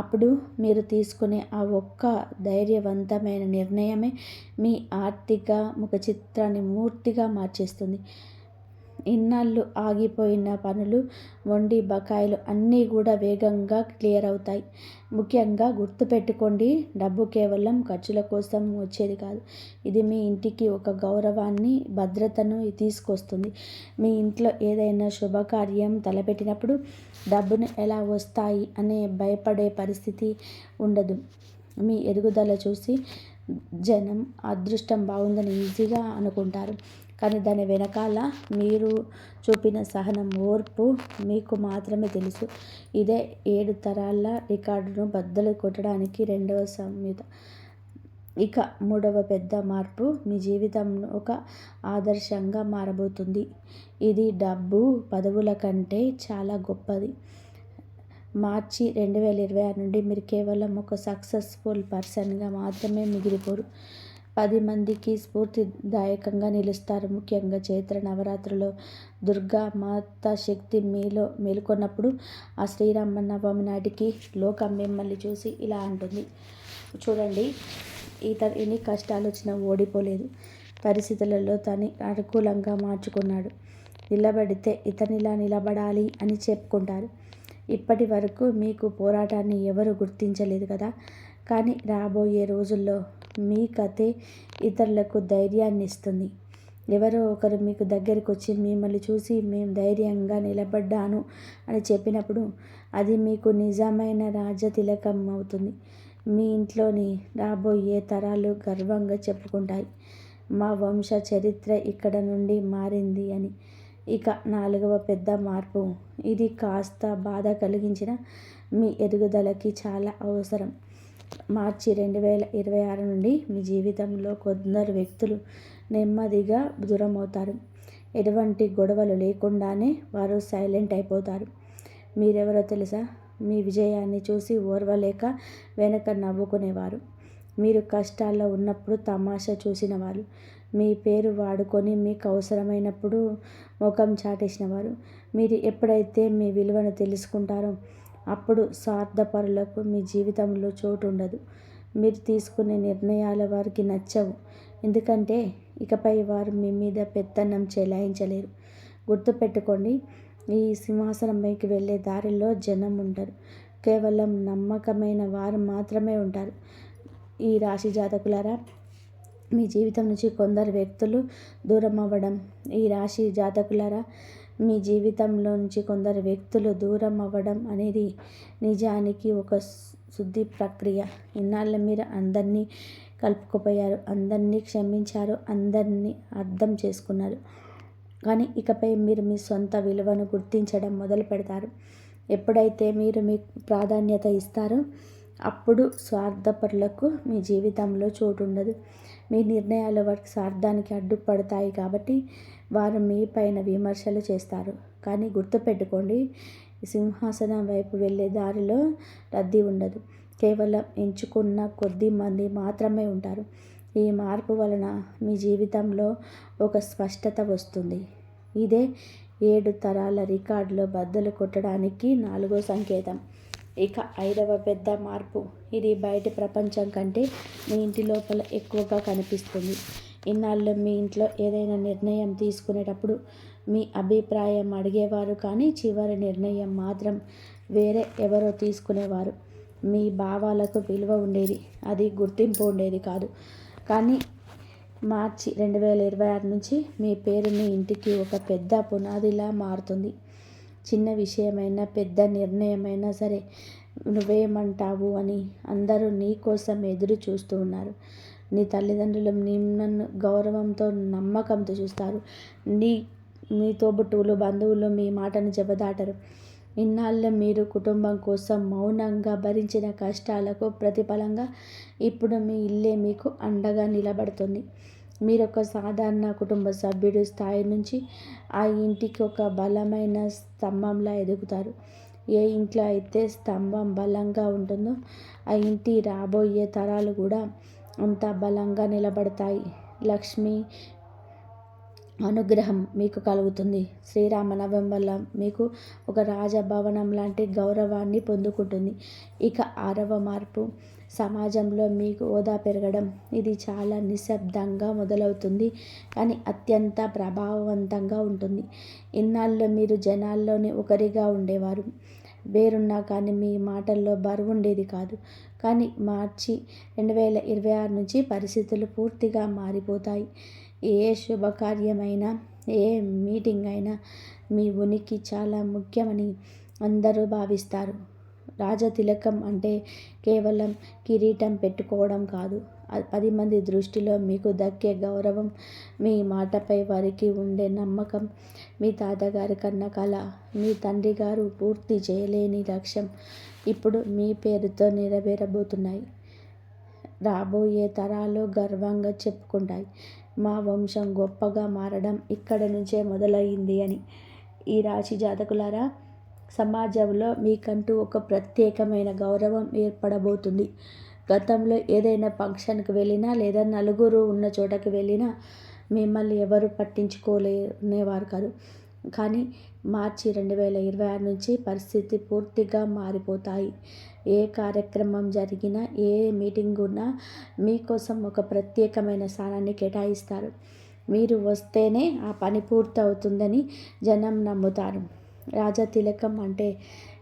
అప్పుడు మీరు తీసుకునే ఆ ఒక్క ధైర్యవంతమైన నిర్ణయమే మీ ఆర్థిక ముఖచిత్రాన్ని పూర్తిగా మార్చేస్తుంది. ఇన్నాళ్ళు ఆగిపోయిన పనులు, మొండి బకాయిలు అన్నీ కూడా వేగంగా క్లియర్ అవుతాయి. ముఖ్యంగా గుర్తుపెట్టుకోండి, డబ్బు కేవలం ఖర్చుల కోసం వచ్చేది కాదు. ఇది మీ ఇంటికి ఒక గౌరవాన్ని, భద్రతను తీసుకొస్తుంది. మీ ఇంట్లో ఏదైనా శుభకార్యం తలపెట్టినప్పుడు డబ్బును ఎలా వస్తాయి అనే భయపడే పరిస్థితి ఉండదు. మీ ఎదుగుదల చూసి జనం అదృష్టం బాగుందని ఈజీగా అనుకుంటారు, కానీ దాని వెనకాల మీరు చూపిన సహనం, ఓర్పు మీకు మాత్రమే తెలుసు. ఇదే 7 తరాల రికార్డును బద్దలు కొట్టడానికి 2వ సంయుత. ఇక 3వ పెద్ద మార్పు మీ జీవితం ఒక ఆదర్శంగా మారబోతుంది. ఇది డబ్బు, పదవుల కంటే చాలా గొప్పది. మార్చి 2026 నుండి మీరు కేవలం ఒక సక్సెస్ఫుల్ పర్సన్గా మాత్రమే మిగిలిపోరు, 10 మందికి స్ఫూర్తిదాయకంగా నిలుస్తారు. ముఖ్యంగా చైత్ర నవరాత్రుల్లో దుర్గా మాత శక్తి మీలో మేలుకొన్నప్పుడు ఆ శ్రీరామనవమి నాటికి లోకం మిమ్మల్ని చూసి ఇలా అంటుంది, చూడండి, ఎన్ని కష్టాలు వచ్చినా ఓడిపోలేదు, పరిస్థితులలో తను అనుకూలంగా మార్చుకున్నాడు, నిలబడితే ఇతనిలా నిలబడాలి అని చెప్పుకుంటారు. ఇప్పటి వరకు మీకు పోరాటాన్ని ఎవరు గుర్తించలేదు కదా, కానీ రాబోయే రోజుల్లో మీ కథే ఇతరులకు ధైర్యాన్ని ఇస్తుంది. ఎవరో ఒకరు మీకు దగ్గరికి వచ్చి మిమ్మల్ని చూసి మేము ధైర్యంగా నిలబడ్డాను అని చెప్పినప్పుడు అది మీకు నిజమైన రాజతిలకం అవుతుంది. మీ ఇంట్లోని రాబోయే తరాలు గర్వంగా చెప్పుకుంటాయి, మా వంశ చరిత్ర ఇక్కడ నుండి మారింది అని. ఇక 4వ పెద్ద మార్పు. ఇది కాస్త బాధ కలిగించిన మీ ఎదుగుదలకి చాలా అవసరం. మార్చి 2026 నుండి మీ జీవితంలో కొందరు వ్యక్తులు నెమ్మదిగా దూరమవుతారు. ఎటువంటి గొడవలు లేకుండానే వారు సైలెంట్ అయిపోతారు. మీరెవరో తెలుసా? మీ విజయాన్ని చూసి ఓర్వలేక వెనక నవ్వుకునేవారు. మీరు కష్టాల్లో ఉన్నప్పుడు తమాషా చూసినవారు. మీ పేరు వాడుకొని మీకు అవసరమైనప్పుడు ముఖం చాటేసినవారు. మీరు ఎప్పుడైతే మీ విలువను తెలుసుకుంటారో అప్పుడు స్వార్థపరులకు మీ జీవితంలో చోటు ఉండదు. మీరు తీసుకునే నిర్ణయాలు వారికి నచ్చవు. ఎందుకంటే ఇకపై వారు మీ మీద పెత్తనం చెలాయించలేరు. గుర్తుపెట్టుకోండి, ఈ సింహాసనంపైకి వెళ్ళే దారిలో జనం ఉంటారు. కేవలం నమ్మకమైన వారు మాత్రమే ఉంటారు. ఈ రాశి జాతకులారా, మీ జీవితం నుంచి కొందరు వ్యక్తులు దూరం అవ్వడం. ఈ రాశి జాతకులారా, మీ జీవితంలో నుంచి కొందరు వ్యక్తులు దూరం అవ్వడం అనేది నిజానికి ఒక శుద్ధి ప్రక్రియ. ఇన్నాళ్ళు మీరు అందరినీ కలుపుకుపోయారు, అందరినీ క్షమించారు, అందరినీ అర్థం చేసుకున్నారు. కానీ ఇకపై మీరు మీ సొంత విలువను గుర్తించడం మొదలు పెడతారు. ఎప్పుడైతే మీరు మీకు ప్రాధాన్యత ఇస్తారో అప్పుడు స్వార్థపరులకు మీ జీవితంలో చోటు ఉండదు. మీ నిర్ణయాలు వారికి స్వార్థానికి అడ్డుపడతాయి కాబట్టి వారు మీ పైన విమర్శలు చేస్తారు. కానీ గుర్తుపెట్టుకోండి, సింహాసనం వైపు వెళ్ళే దారిలో రద్దీ ఉండదు. కేవలం ఎంచుకున్న కొద్ది మంది మాత్రమే ఉంటారు. ఈ మార్పు వలన మీ జీవితంలో ఒక స్పష్టత వస్తుంది. ఇదే 7 తరాల రికార్డులో బద్దలు కొట్టడానికి 4వ సంకేతం. ఇక 5వ పెద్ద మార్పు. ఇది బయటి ప్రపంచం కంటే మీ ఇంటి లోపల ఎక్కువగా కనిపిస్తుంది. ఇన్నాళ్ళు మీ ఇంట్లో ఏదైనా నిర్ణయం తీసుకునేటప్పుడు మీ అభిప్రాయం అడిగేవారు, కానీ చివరి నిర్ణయం మాత్రం వేరే ఎవరో తీసుకునేవారు. మీ భావాలకు విలువ ఉండేది, అది గుర్తింపు ఉండేది కాదు. కానీ మార్చి 2026 నుంచి మీ పేరు మీ ఇంటికి ఒక పెద్ద పునాదిలా మారుతుంది. చిన్న విషయమైనా పెద్ద నిర్ణయమైనా సరే నువ్వేమంటావు అని అందరూ నీ కోసం ఎదురు చూస్తూ ఉన్నారు. నీ తల్లిదండ్రులు నిన్ను గౌరవంతో నమ్మకంతో చూస్తారు. మీ తోబుట్టువులు బంధువులు మీ మాటను జబదాటరు. ఇన్నాళ్ళు మీరు కుటుంబం కోసం మౌనంగా భరించిన కష్టాలకు ప్రతిఫలంగా ఇప్పుడు మీ ఇల్లే మీకు అండగా నిలబడుతుంది. మీరు ఒక సాధారణ కుటుంబ సభ్యుడి స్థాయి నుంచి ఆ ఇంటికి ఒక బలమైన స్తంభంలా ఎదుగుతారు. ఏ ఇంట్లో అయితే స్తంభం బలంగా ఉంటుందో ఆ ఇంటి రాబోయే తరాలు కూడా అంత బలంగా నిలబడతాయి. లక్ష్మి అనుగ్రహం మీకు కలుగుతుంది. శ్రీరామనవమి వల్ల మీకు ఒక రాజభవనం లాంటి గౌరవాన్ని పొందుకుంటుంది. ఇక 6వ మార్పు. సమాజంలో మీకు హోదా పెరగడం. ఇది చాలా నిశ్శబ్దంగా మొదలవుతుంది, కానీ అత్యంత ప్రభావవంతంగా ఉంటుంది. ఇన్నాళ్ళు మీరు జనాల్లోని ఒకరిగా ఉండేవారు. వేరున్నా కానీ మీ మాటల్లో బరువు ఉండేది కాదు. కానీ మార్చి 2026 నుంచి పరిస్థితులు పూర్తిగా మారిపోతాయి. ఏ శుభకార్యమైనా, ఏ మీటింగ్ అయినా మీ ఉనికి చాలా ముఖ్యమని అందరూ భావిస్తారు. రాజతిలకం అంటే కేవలం కిరీటం పెట్టుకోవడం కాదు. 10 మంది దృష్టిలో మీకు దక్కే గౌరవం, మీ మాటపై వారికి ఉండే నమ్మకం, మీ తాతగారి కన్న కల, మీ తండ్రి గారు పూర్తి చేయలేని లక్ష్యం ఇప్పుడు మీ పేరుతో నెరవేరబోతున్నాయి. రాబోయే తరాలు గర్వంగా చెప్పుకుంటాయి, మా వంశం గొప్పగా మారడం ఇక్కడ నుంచే మొదలయ్యింది అని. ఈ రాశి జాతకులారా, సమాజంలో మీకంటూ ఒక ప్రత్యేకమైన గౌరవం ఏర్పడబోతుంది. గతంలో ఏదైనా ఫంక్షన్కి వెళ్ళినా లేదా నలుగురు ఉన్న చోటకి వెళ్ళినా మిమ్మల్ని ఎవరు పట్టించుకోలేవారు కాదు. కానీ మార్చి 2026 నుంచి పరిస్థితి పూర్తిగా మారిపోతాయి. ఏ కార్యక్రమం జరిగినా, ఏ మీటింగ్ ఉన్నా మీకోసం ఒక ప్రత్యేకమైన స్థానాన్ని కేటాయిస్తారు. మీరు వస్తేనే ఆ పని పూర్తి అవుతుందని జనం నమ్ముతారు. రాజతిలకం అంటే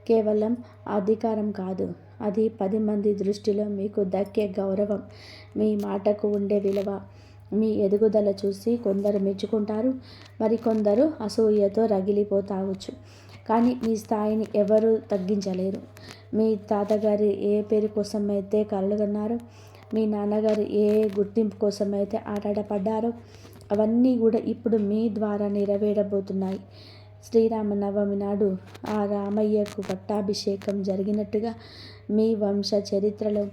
కేవలం అధికారం కాదు, అది 10 మంది దృష్టిలో మీకు దక్కే గౌరవం, మీ మాటకు ఉండే విలువ. మీ ఎదుగుదల చూసి కొందరు మెచ్చుకుంటారు, మరికొందరు అసూయతో రగిలిపోతావచ్చు. కానీ మీ స్థాయిని ఎవరూ తగ్గించలేరు. మీ తాతగారు ఏ పేరు కోసమైతే కలలుగన్నారో, మీ నాన్నగారు ఏ గుర్తింపు కోసమైతే ఆరాటపడ్డారో అవన్నీ కూడా ఇప్పుడు మీ ద్వారా నెరవేరబోతున్నాయి. శ్రీరామనవమి నాడు ఆ రామయ్యకు పట్టాభిషేకం జరిగినట్టుగా మీ వంశ చరిత్రలో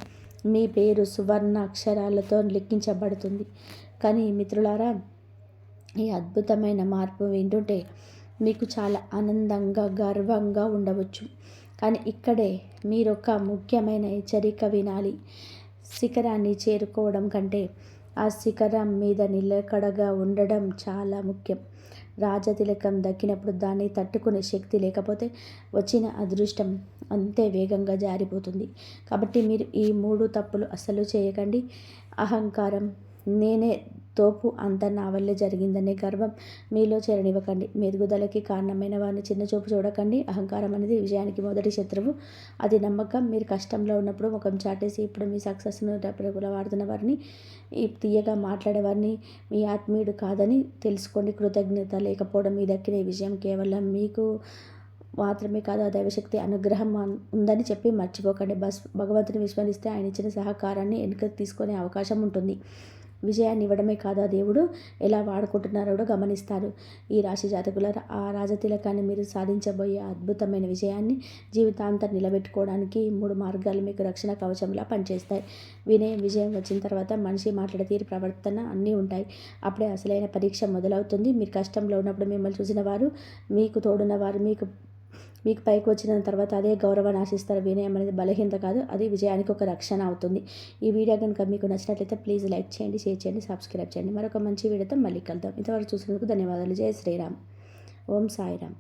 మీ పేరు సువర్ణ అక్షరాలతో లిఖించబడుతుంది. కానీ మిత్రులారా, ఈ అద్భుతమైన మార్పు వింటుంటే మీకు చాలా ఆనందంగా, గర్వంగా ఉండవచ్చు. కానీ ఇక్కడే మీరొక ముఖ్యమైన హెచ్చరిక వినాలి. శిఖరాన్ని చేరుకోవడం కంటే ఆ శిఖరం మీద నిలకడగా ఉండడం చాలా ముఖ్యం. రాజతిలకం దక్కినప్పుడు దాన్ని తట్టుకునే శక్తి లేకపోతే వచ్చిన అదృష్టం అంతే వేగంగా జారిపోతుంది. కాబట్టి మీరు ఈ 3 తప్పులు అస్సలు చేయకండి. అహంకారం, నేనే తోపు, అంతా నా వల్లే జరిగిందనే గర్వం మీలో చేరనివ్వకండి. మీ ఎదుగుదలకి కారణమైన వారిని చిన్నచూపు చూడకండి. అహంకారం అనేది విజయానికి మొదటి శత్రువు. అది నమ్మకం. మీరు కష్టంలో ఉన్నప్పుడు ముఖం చాటేసి ఇప్పుడు మీ సక్సెస్ను డబ్బులు వాడుతున్న వారిని, ఈ తీయగా మాట్లాడేవారిని మీ ఆత్మీయుడు కాదని తెలుసుకోండి. కృతజ్ఞత లేకపోవడం మీ దక్కిన ఈ విజయం కేవలం మీకు మాత్రమే కాదు, ఆ దైవశక్తి అనుగ్రహం ఉందని చెప్పి మర్చిపోకండి. భగవంతుని విస్మరిస్తే ఆయన ఇచ్చిన సహకారాన్ని వెనుక తీసుకునే అవకాశం ఉంటుంది. విజయాన్ని ఇవ్వడమే కాదు, ఆ దేవుడు ఎలా వాడుకుంటున్నారో కూడా గమనిస్తారు. ఈ రాశి జాతకుల ఆ రాజతిలకాన్ని మీరు సాధించబోయే అద్భుతమైన విజయాన్ని జీవితాంతం నిలబెట్టుకోవడానికి 3 మార్గాలు మీకు రక్షణ కవచంలా పనిచేస్తాయి. వినయం, విజయం వచ్చిన తర్వాత మనిషి మాట్లాడే తీరు, ప్రవర్తన అన్నీ ఉంటాయి. అప్పుడే అసలైన పరీక్ష మొదలవుతుంది. మీరు కష్టంలో ఉన్నప్పుడు మిమ్మల్ని చూసిన వారు, మీకు తోడున్న వారు మీకు పైకి వచ్చిన తర్వాత అదే గౌరవాన్ని ఆశిస్తారు. వినయం అనేది బలహీనత కాదు, అది విజయానికి ఒక రక్షణ అవుతుంది. ఈ వీడియో కనుక మీకు నచ్చినట్లయితే ప్లీజ్ లైక్ చేయండి, షేర్ చేయండి, సబ్స్క్రైబ్ చేయండి. మరొక మంచి వీడియోతో మళ్ళీ కలుద్దాం. ఇంతవరకు చూసినందుకు ధన్యవాదాలు. జై శ్రీరామ్. ఓం సాయిరామ్.